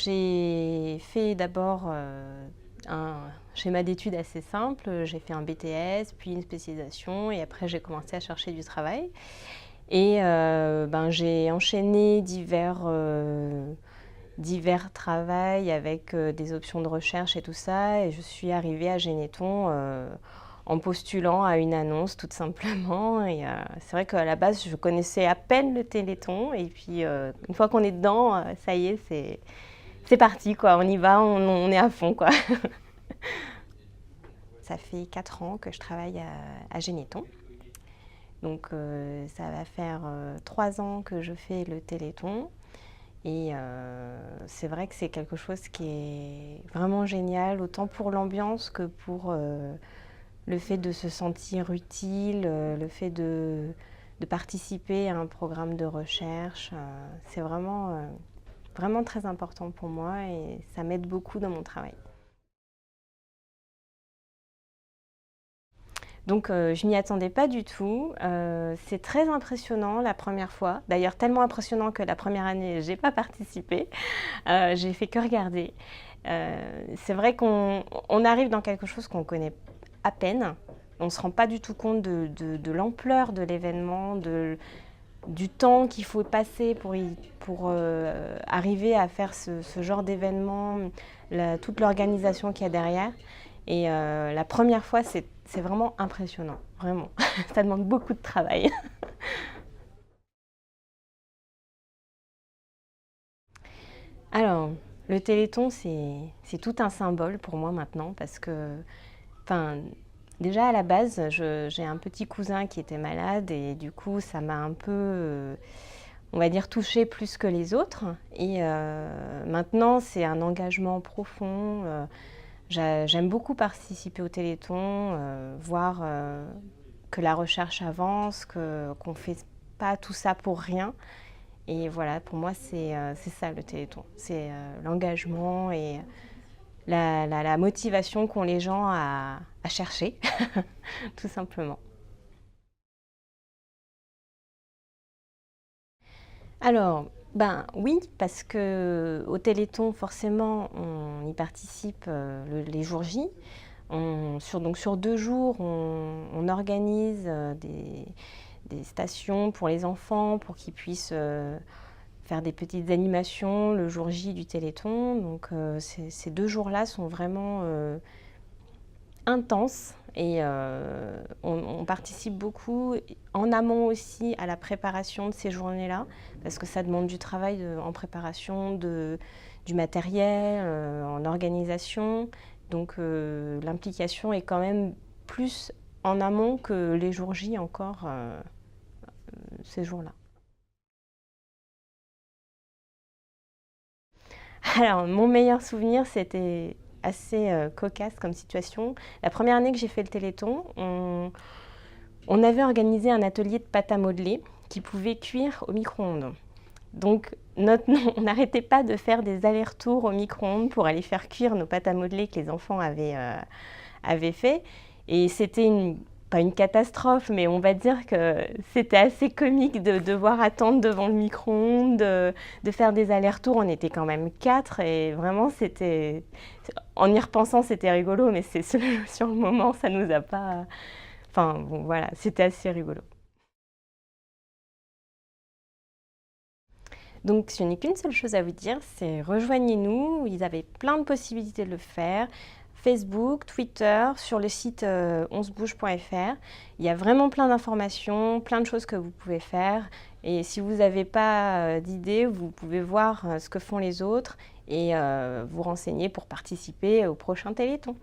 j'ai fait d'abord un schéma d'études assez simple. J'ai fait un BTS, puis une spécialisation, et après j'ai commencé à chercher du travail. Et j'ai enchaîné divers travails avec des options de recherche et tout ça. Et je suis arrivée à Généton en postulant à une annonce tout simplement. Et c'est vrai qu'à la base, je connaissais à peine le Téléthon. Et puis, une fois qu'on est dedans, ça y est, c'est parti, quoi. On y va, on est à fond, quoi. Ça fait 4 ans que je travaille à Généton. Donc, ça va faire 3 ans que je fais le Téléthon. Et c'est vrai que c'est quelque chose qui est vraiment génial, autant pour l'ambiance que pour le fait de se sentir utile, le fait de participer à un programme de recherche. C'est vraiment très important pour moi et ça m'aide beaucoup dans mon travail. Donc je m'y attendais pas du tout. C'est très impressionnant la première fois. D'ailleurs tellement impressionnant que la première année, j'ai pas participé. J'ai fait que regarder. C'est vrai qu'on arrive dans quelque chose qu'on connaît à peine. On ne se rend pas du tout compte de l'ampleur de l'événement, du temps qu'il faut passer pour arriver à faire ce genre d'événement, toute l'organisation qu'il y a derrière. Et la première fois, c'est vraiment impressionnant, vraiment. Ça demande beaucoup de travail. Alors, le Téléthon, c'est tout un symbole pour moi maintenant parce que, enfin, déjà à la base, j'ai un petit cousin qui était malade et du coup, ça m'a un peu, on va dire, touchée plus que les autres. Et maintenant, c'est un engagement profond. J'aime beaucoup participer au Téléthon, voir que la recherche avance, qu'on ne fait pas tout ça pour rien. Et voilà, pour moi, c'est ça le Téléthon. C'est l'engagement et la motivation qu'ont les gens à chercher, tout simplement. Alors, ben oui, parce que au Téléthon, forcément, on y participe les jours J. Donc sur 2 jours, on organise des stations pour les enfants, pour qu'ils puissent faire des petites animations le jour J du Téléthon. Donc ces 2 jours-là sont vraiment intenses et on participe beaucoup en amont aussi à la préparation de ces journées-là parce que ça demande du travail en préparation du matériel, en organisation. Donc l'implication est quand même plus en amont que les jours J encore ces jours-là. Alors, mon meilleur souvenir, c'était assez cocasse comme situation. La première année que j'ai fait le Téléthon, on avait organisé un atelier de pâte à modeler qui pouvait cuire au micro-ondes. Donc, on n'arrêtait pas de faire des allers-retours au micro-ondes pour aller faire cuire nos pâtes à modeler que les enfants avaient fait. Et c'était pas une catastrophe, mais on va dire que c'était assez comique de devoir attendre devant le micro-ondes, de faire des allers-retours. On était quand même 4 et vraiment, en y repensant, c'était rigolo, mais sur le moment, ça nous a pas... Enfin, bon, voilà, c'était assez rigolo. Donc, je n'ai qu'une seule chose à vous dire, c'est rejoignez-nous. Ils avaient plein de possibilités de le faire. Facebook, Twitter, sur le site onsebouge.fr. Il y a vraiment plein d'informations, plein de choses que vous pouvez faire. Et si vous n'avez pas d'idées, vous pouvez voir ce que font les autres et vous renseigner pour participer au prochain Téléthon.